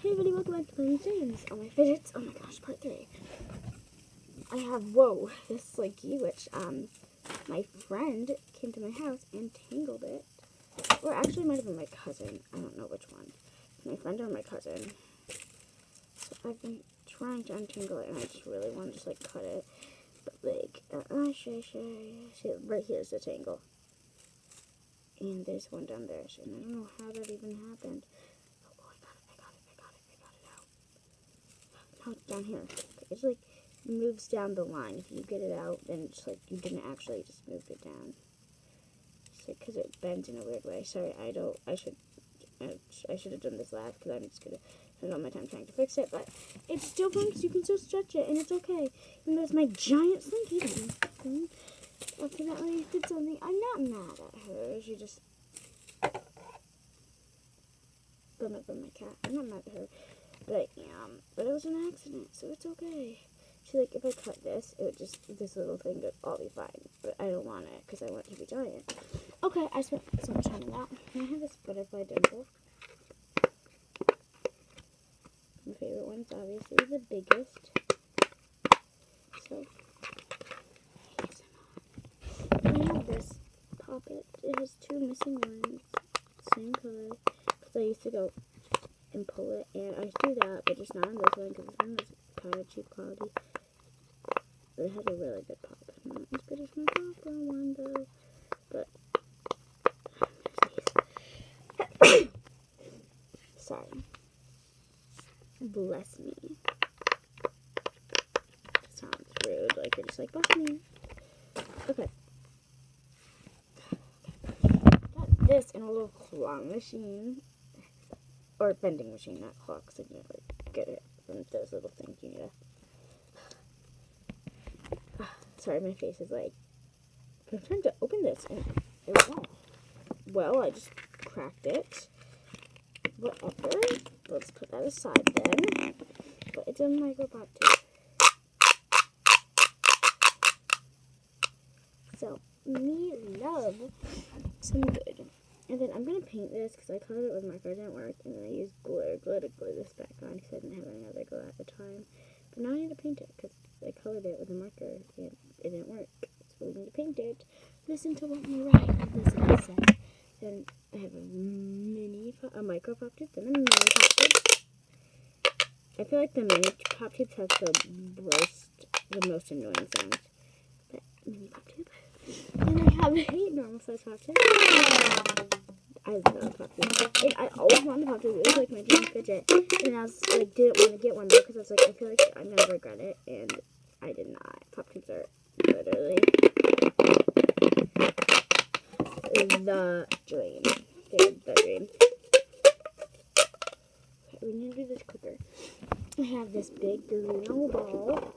Hey everybody, welcome back to playing James on my fidgets. Oh my gosh, part 3. I have, this slinky, which, my friend came to my house and tangled it. Or actually, it might have been my cousin. I don't know which one. My friend or my cousin. So I've been trying to untangle it, and I just really want to just, cut it. But, see, right here is the tangle. And there's one down there, so I don't know how that even happened. It's down here. It's moves down the line. If you get it out, then it's you didn't actually just move it down. So because it bends in a weird way. Sorry, I should have done this last because I'm just gonna spend all my time trying to fix it. But it's still fun because you can still stretch it and it's okay. Even though it's my giant slinky. Accidentally did something. I'm not mad at her. She just bum my cat. I'm not mad at her. But I am. But it was an accident, so it's okay. See, if I cut this, it would just, this little thing would all be fine. But I don't want it, because I want it to be giant. Okay, I spent so much time on that. I have this butterfly dimple. My favorite one's obviously the biggest. So, I have this poppet. It has 2 missing lines. Same color. Because I used to go and pull it, and I do that, but just not on this one because this one was kind of cheap quality. But it has a really good pop. Not as good as my popper one though, but sorry. Bless me. Sounds rude, you're just bless me. Okay. Got this in a little claw machine. Or vending machine, not clocks. I didn't get it from those little things you need to. Sorry, my face is I'm trying to open this and it won't. Well, I just cracked it. Whatever. Let's put that aside then. But it's a micropop too. So, me love some good. And then I'm going to paint this because I colored it with marker, it didn't work, and then I used glue to glue this back on because I didn't have any other glue at the time. But now I need to paint it because I colored it with a marker and it didn't work. So we need to paint it. Listen to what Mariah Elizabeth said. Then I have a micro pop tube, then a mini pop tube. I feel like the mini pop tubes have the most annoying sounds. But mini pop tube. And I have a normal size pop tube. I love pop tubes. And I always wanted a pop tube. It was my dream fidget. And I was didn't want to get one though because I was I feel like I'm gonna regret it. And I did not. Pop tubes are literally the dream. They're the dream. Okay, we need to do this quicker. I have this big Dorino ball.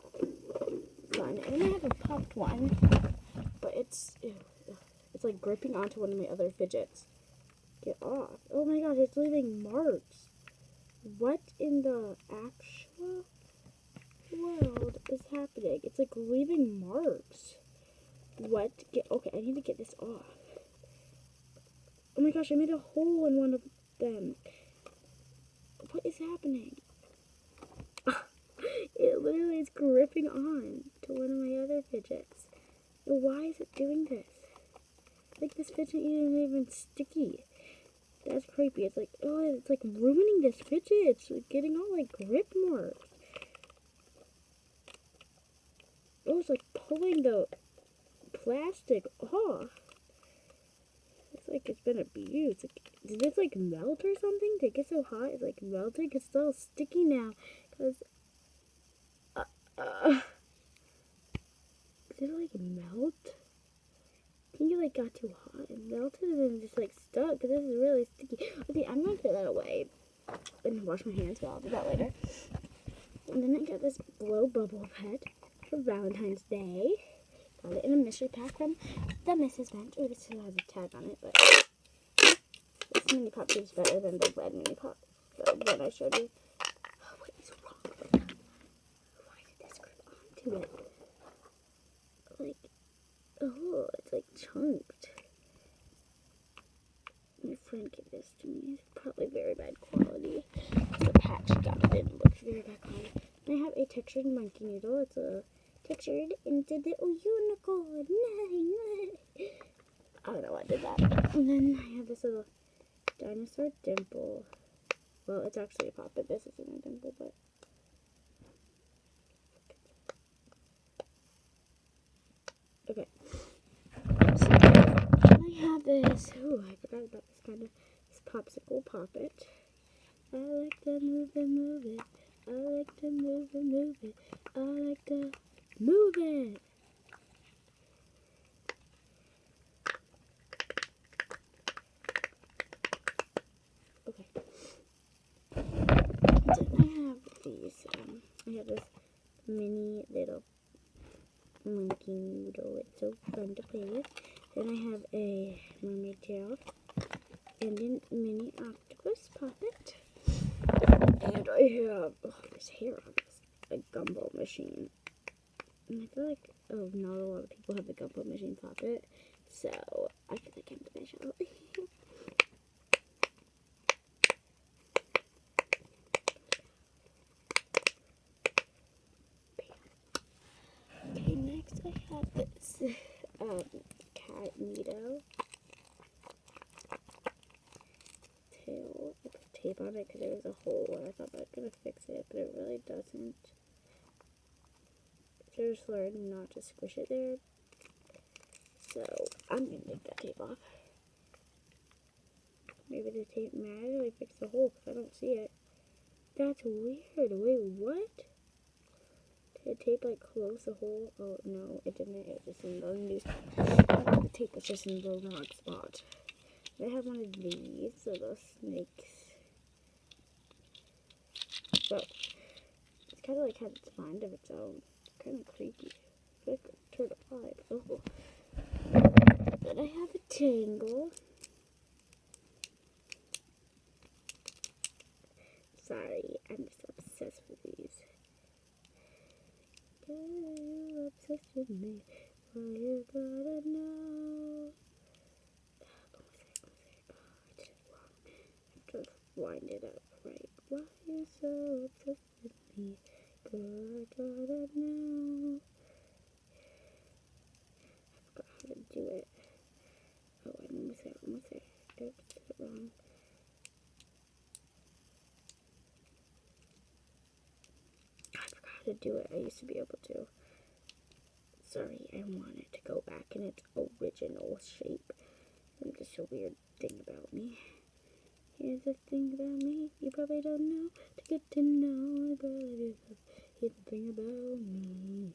Fun. And I have a popped one. But it's gripping onto one of my other fidgets. Get off. Oh my gosh, it's leaving marks. What in the actual world is happening? It's leaving marks. What? Okay, I need to get this off. Oh my gosh, I made a hole in one of them. What is happening? It literally is gripping on to one of my other fidgets. Why is it doing this? This fidget isn't even sticky. That's creepy. It's it's ruining this fidget. It's getting all grip marks. Oh, it's pulling the plastic off. It's it's been abused. Did this melt or something? Did it get so hot? It's melting. It's all sticky now. Cause did it melt? I think it got too hot and melted and then just stuck because this is really sticky. Okay, I'm gonna throw that away and wash my hands, but I'll do that later. And then I got this blow bubble pet for Valentine's Day. Got it in a mystery pack from the Mrs. Bench. Oh, this still has a tag on it, but this mini pop is better than the red mini pop, the one I showed you. Oh, what is wrong? Why did this grip onto it? Oh, it's chunked. My friend gave this to me. It's probably very bad quality. It's a patch didn't look very back on. And I have a textured monkey noodle. It's a textured into little unicorn. Nay. I don't know why I did that. And then I have this little dinosaur dimple. Well, it's actually a puppet. This isn't a dimple, but okay. So I have this. Ooh, I forgot about this kind of this popsicle poppet. I like to move it, move it. I like to move it, move it. I like to move it. Okay. Then I have these. I have this mini little monkey noodle. It's so fun to play with. Then I have a mermaid tail and a mini octopus puppet. And I have, there's hair on this, a gumball machine. And I feel like, not a lot of people have the gumball machine puppet, so I feel like I'm special. Okay, next I have this, cat neato. Tail. I put tape on it because there was a hole and I thought that was going to fix it, but it really doesn't. So just learned not to squish it there. So I'm going to take that tape off. Maybe the tape magically fixed the hole because I don't see it. That's weird. Wait, what? Did the tape like close the hole? Oh no, it didn't. It was just in the new spot. The tape was just in the wrong spot. I have one of these little snakes. But it's kind of like has its mind of its own. It's kind of creepy. It's like a turtle vibe. Oh. Then I have a tangle. Sorry, I'm just obsessed with these. Girl, you obsessed with me. Well, you gotta know. Wind it up right. Why you so obsessed with me? Girl, I gotta know. I forgot how to do it. Oh, I'm almost there. Oops, did it wrong. I forgot how to do it. I used to be able to. Sorry, I want it to go back in its original shape. And just a weird thing about me. Here's the thing about me, you probably don't know. To get to know, but here's the thing about me.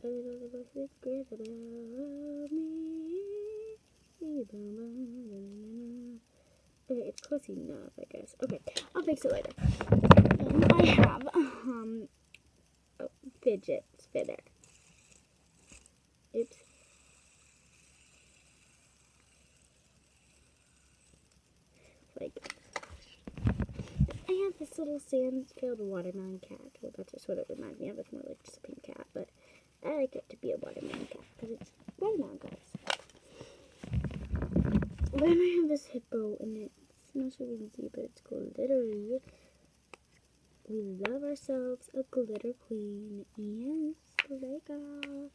A little of a fifth grade about me. Okay, it's close enough, I guess. Okay, I'll fix it later. I have a fidget spinner. Oops. Like, I have this little sand-filled watermelon cat. Well, that's just what it reminds me of. It's more like just a pink cat, but I like it to be a watermelon cat because it's watermelon colors. Then I have this hippo, and it's not sure if you can see, but it's glittery. We love ourselves a glitter queen. Yes, glitter girl.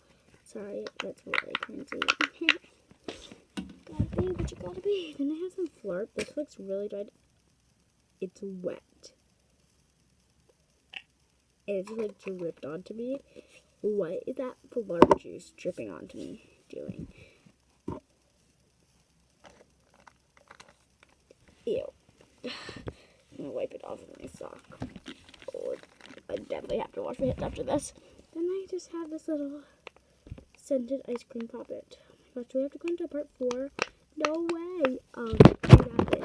Sorry, that's really cringy. Gotta be what you gotta be. Then I have some flarp. This looks really dried. It's wet. And it just like dripped onto me. What is that flarp juice dripping onto me doing? Ew. I'm gonna wipe it off with my sock. Oh, I definitely have to wash my hands after this. Then I just have this little scented ice cream puppet. Oh my gosh, do we have to go into part 4? No way.